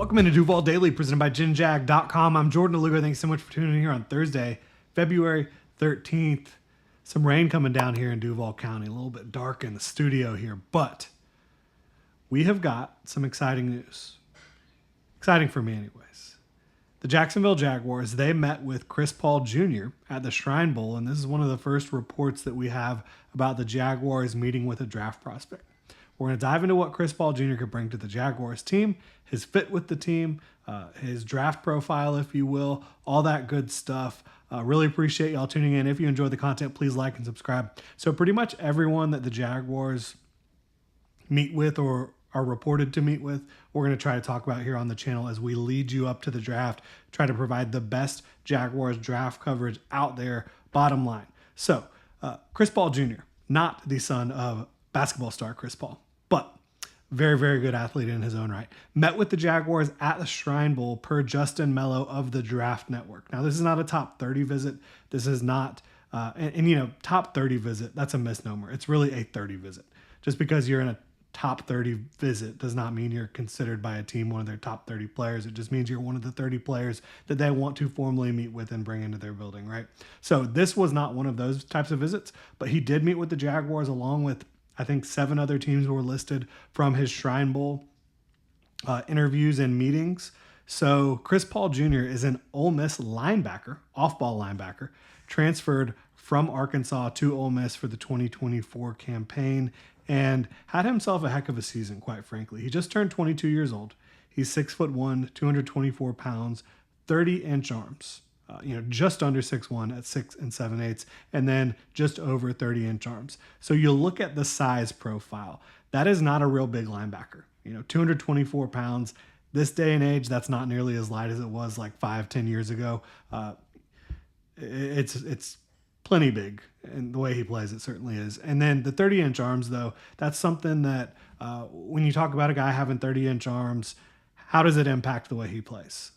Welcome into Duval Daily, presented by GinJag.com. I'm Jordan DeLugo. Thanks so much for tuning in here on Thursday, February 13th. Some rain coming down here in Duval County. A little bit dark in the studio here, but we have got some exciting news. Exciting for me anyways. The Jacksonville Jaguars, they met with Chris Paul Jr. at the Shrine Bowl, and this is one of the first reports that we have about the Jaguars meeting with a draft prospect. We're going to dive into what Chris Paul Jr. could bring to the Jaguars team, his fit with the team, his draft profile, if you will, all that good stuff. Really appreciate y'all tuning in. If you enjoyed the content, please like and subscribe. So pretty much everyone that the Jaguars meet with or are reported to meet with, we're going to try to talk about here on the channel as we lead you up to the draft, try to provide the best Jaguars draft coverage out there, bottom line. So Chris Paul Jr., not the son of basketball star Chris Paul, but very, very good athlete in his own right, met with the Jaguars at the Shrine Bowl per Justin Melo of the Draft Network. Now, this is not a top 30 visit. This is not, top 30 visit, that's a misnomer. It's really a 30 visit. Just because you're in a top 30 visit does not mean you're considered by a team one of their top 30 players. It just means you're one of the 30 players that they want to formally meet with and bring into their building, right? So this was not one of those types of visits, but he did meet with the Jaguars along with, I think, 7 other teams were listed from his Shrine Bowl interviews and meetings. So Chris Paul Jr. is an Ole Miss linebacker, off-ball linebacker, transferred from Arkansas to Ole Miss for the 2024 campaign and had himself a heck of a season, quite frankly. He just turned 22 years old. He's 6'1", 224 pounds, 30-inch arms. Just under 6'1" at 6 7/8, and then just over 30-inch arms. So you look at the size profile. That is not a real big linebacker. 224 pounds. This day and age, that's not nearly as light as it was like 5-10 years ago. It's plenty big, and the way he plays, it certainly is. And then the 30-inch arms, though, that's something that when you talk about a guy having 30-inch arms, how does it impact the way he plays?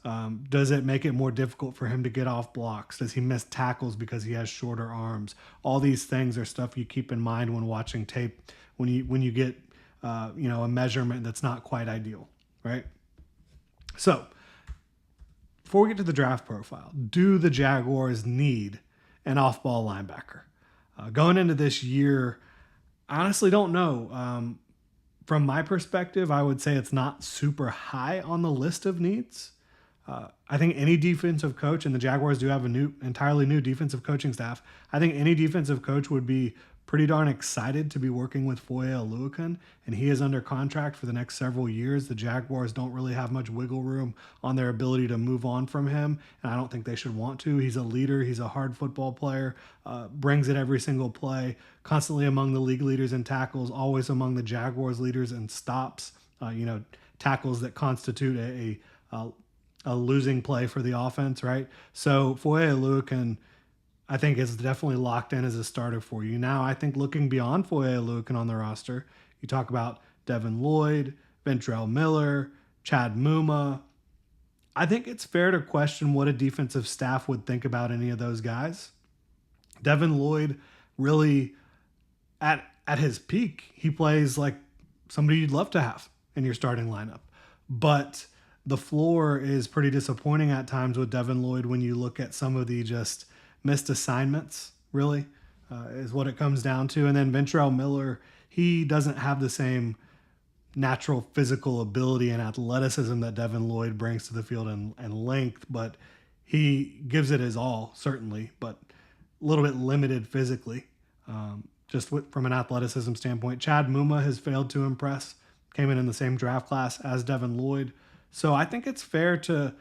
Does it make it more difficult for him to get off blocks? Does he miss tackles because he has shorter arms? All these things are stuff you keep in mind when watching tape, when you get a measurement that's not quite ideal, right? So before we get to the draft profile, do the Jaguars need an off-ball linebacker? Going into this year, I honestly don't know. From my perspective, I would say it's not super high on the list of needs. I think any defensive coach, and the Jaguars do have entirely new defensive coaching staff, I think any defensive coach would be pretty darn excited to be working with Foye Oluokun, and he is under contract for the next several years. The Jaguars don't really have much wiggle room on their ability to move on from him, and I don't think they should want to. He's a leader. He's a hard football player, brings it every single play, constantly among the league leaders in tackles, always among the Jaguars leaders in stops, tackles that constitute a losing play for the offense, right? So Foye Oluokun, I think, is definitely locked in as a starter for you. Now, I think looking beyond Foye Oluokun on the roster, you talk about Devin Lloyd, Ventrell Miller, Chad Muma. I think it's fair to question what a defensive staff would think about any of those guys. Devin Lloyd really, at his peak, he plays like somebody you'd love to have in your starting lineup. But the floor is pretty disappointing at times with Devin Lloyd when you look at some of the just missed assignments, really, is what it comes down to. And then Ventrell Miller, he doesn't have the same natural physical ability and athleticism that Devin Lloyd brings to the field and length, but he gives it his all, certainly, but a little bit limited physically, from an athleticism standpoint. Chad Muma has failed to impress, came in the same draft class as Devin Lloyd. So I think it's fair to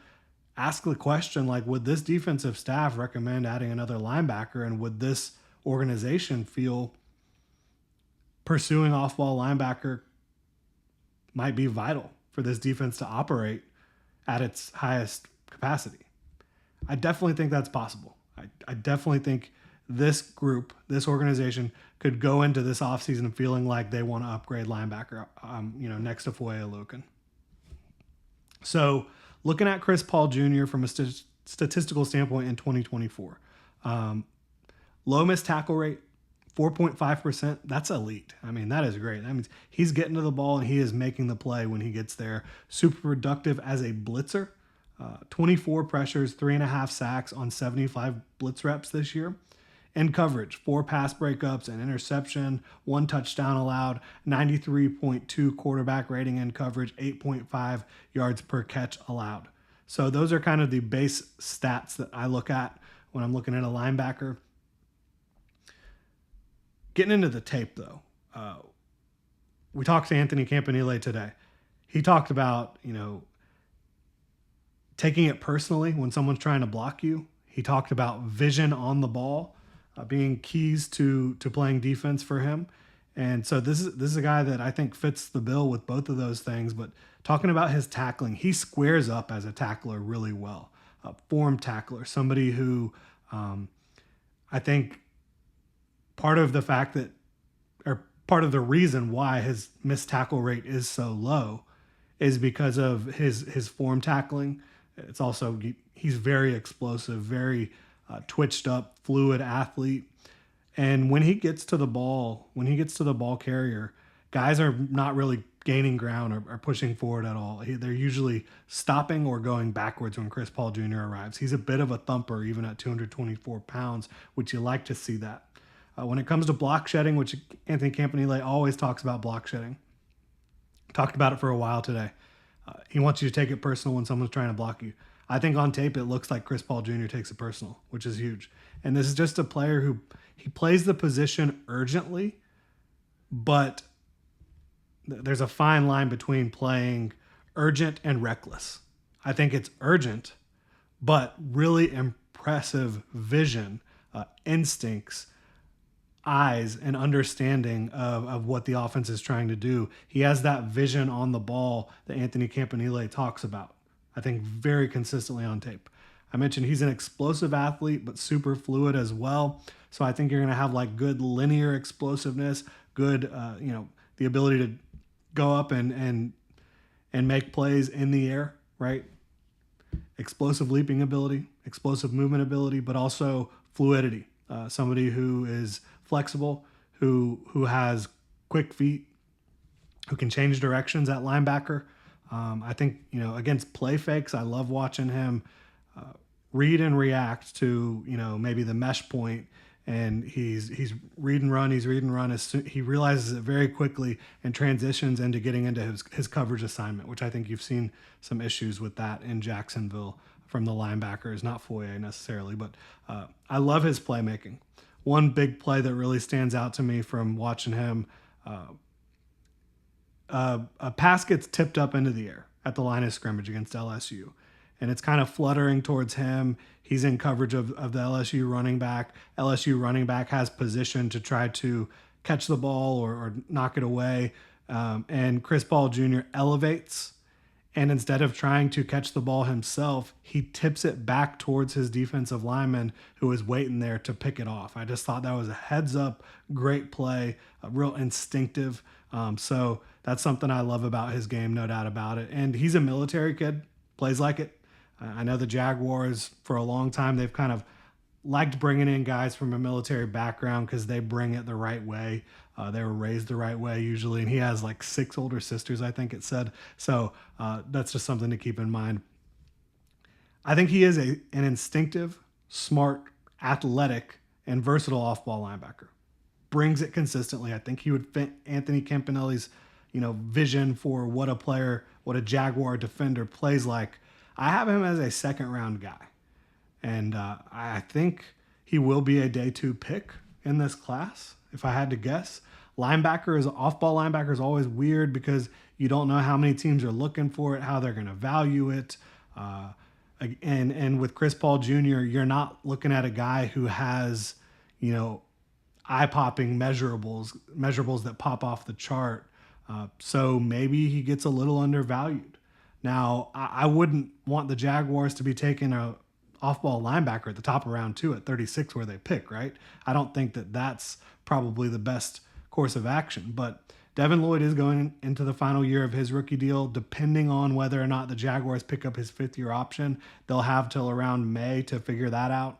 ask the question, would this defensive staff recommend adding another linebacker, and would this organization feel pursuing off-ball linebacker might be vital for this defense to operate at its highest capacity? I definitely think that's possible. I definitely think this group, this organization, could go into this offseason feeling like they want to upgrade linebacker, next to Foye Oluokun. So looking at Chris Paul Jr. from a statistical standpoint in 2024, low missed tackle rate, 4.5%, that's elite. I mean, that is great. That means he's getting to the ball and he is making the play when he gets there. Super productive as a blitzer. 24 pressures, 3.5 sacks on 75 blitz reps this year. In coverage, 4 pass breakups, an interception, 1 touchdown allowed, 93.2 quarterback rating in coverage, 8.5 yards per catch allowed. So those are kind of the base stats that I look at when I'm looking at a linebacker. Getting into the tape, though, we talked to Anthony Campanile today. He talked about, taking it personally when someone's trying to block you. He talked about vision on the ball being keys to playing defense for him. And so this is a guy that I think fits the bill with both of those things. But talking about his tackling, he squares up as a tackler really well. A form tackler, somebody who I think part of the fact that, or part of the reason why his missed tackle rate is so low is because of his form tackling. It's also, he's very explosive, very twitched up, fluid athlete. And when he gets to the ball carrier, guys are not really gaining ground or pushing forward at all. They're usually stopping or going backwards when Chris Paul Jr. arrives. He's a bit of a thumper even at 224 pounds, which you like to see that. When it comes to block shedding, which Anthony Campanile always talks about block shedding, talked about it for a while today. He wants you to take it personal when someone's trying to block you. I think on tape it looks like Chris Paul Jr. takes it personal, which is huge. And this is just a player who he plays the position urgently, but there's a fine line between playing urgent and reckless. I think it's urgent, but really impressive vision, instincts, eyes, and understanding of what the offense is trying to do. He has that vision on the ball that Anthony Campanile talks about, I think, very consistently on tape. I mentioned he's an explosive athlete, but super fluid as well. So I think you're going to have like good linear explosiveness, good, the ability to go up and make plays in the air, right? Explosive leaping ability, explosive movement ability, but also fluidity. Somebody who is flexible, who has quick feet, who can change directions at linebacker. I think, against play fakes, I love watching him read and react to, maybe the mesh point, and he's read and run. He realizes it very quickly and transitions into getting into his coverage assignment, which I think you've seen some issues with that in Jacksonville from the linebackers, not Foye necessarily, but I love his playmaking. One big play that really stands out to me from watching him, a pass gets tipped up into the air at the line of scrimmage against LSU, and it's kind of fluttering towards him. He's in coverage of the LSU running back. LSU running back has position to try to catch the ball or knock it away, and Chris Paul Jr. elevates, and instead of trying to catch the ball himself, he tips it back towards his defensive lineman who is waiting there to pick it off. I just thought that was a heads up, great play, real instinctive. So that's something I love about his game, no doubt about it. And he's a military kid, plays like it. I know the Jaguars, for a long time, they've kind of liked bringing in guys from a military background because they bring it the right way. They were raised the right way usually, and he has like 6 older sisters, I think it said. So that's just something to keep in mind. I think he is an instinctive, smart, athletic, and versatile off-ball linebacker. Brings it consistently. I think he would fit Anthony Campanile's, vision for what a Jaguar defender plays like. I have him as a second-round guy, and I think he will be a day 2 pick in this class, if I had to guess. Off-ball linebacker is always weird because you don't know how many teams are looking for it, how they're going to value it. And with Chris Paul Jr., you're not looking at a guy who has, eye-popping measurables that pop off the chart. So maybe he gets a little undervalued. Now, I wouldn't want the Jaguars to be taking a off-ball linebacker at the top of round 2 at 36 where they pick, right? I don't think that that's probably the best course of action. But Devin Lloyd is going into the final year of his rookie deal. Depending on whether or not the Jaguars pick up his 5th-year option, they'll have till around May to figure that out,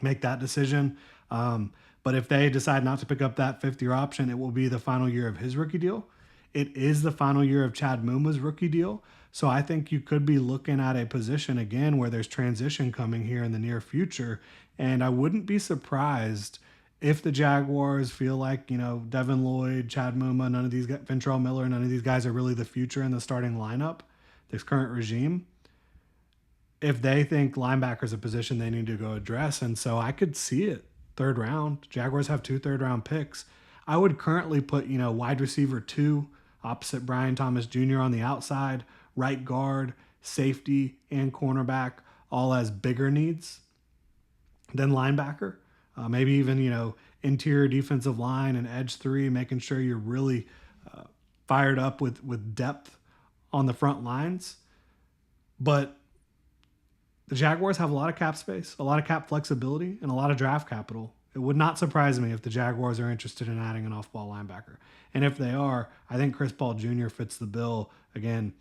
make that decision. But if they decide not to pick up that fifth-year option, it will be the final year of his rookie deal. It is the final year of Chad Muma's rookie deal. So I think you could be looking at a position again where there's transition coming here in the near future. And I wouldn't be surprised if the Jaguars feel like, Devin Lloyd, Chad Muma, none of these guys, Ventrell Miller, none of these guys are really the future in the starting lineup, this current regime, if they think linebacker's a position they need to go address. And so I could see it. Third round. Jaguars have 2 third-round picks. I would currently put, wide receiver 2 opposite Brian Thomas Jr. on the outside, right guard, safety, and cornerback, all as bigger needs than linebacker. Maybe even, interior defensive line and edge 3, making sure you're really fired up with depth on the front lines. But the Jaguars have a lot of cap space, a lot of cap flexibility, and a lot of draft capital. It would not surprise me if the Jaguars are interested in adding an off-ball linebacker. And if they are, I think Chris Paul Jr. fits the bill. Again,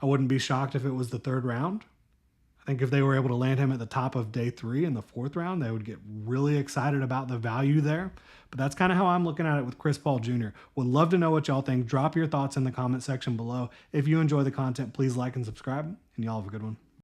I wouldn't be shocked if it was the 3rd round. I think if they were able to land him at the top of day 3 in the 4th round, they would get really excited about the value there. But that's kind of how I'm looking at it with Chris Paul Jr. Would love to know what y'all think. Drop your thoughts in the comment section below. If you enjoy the content, please like and subscribe, and y'all have a good one.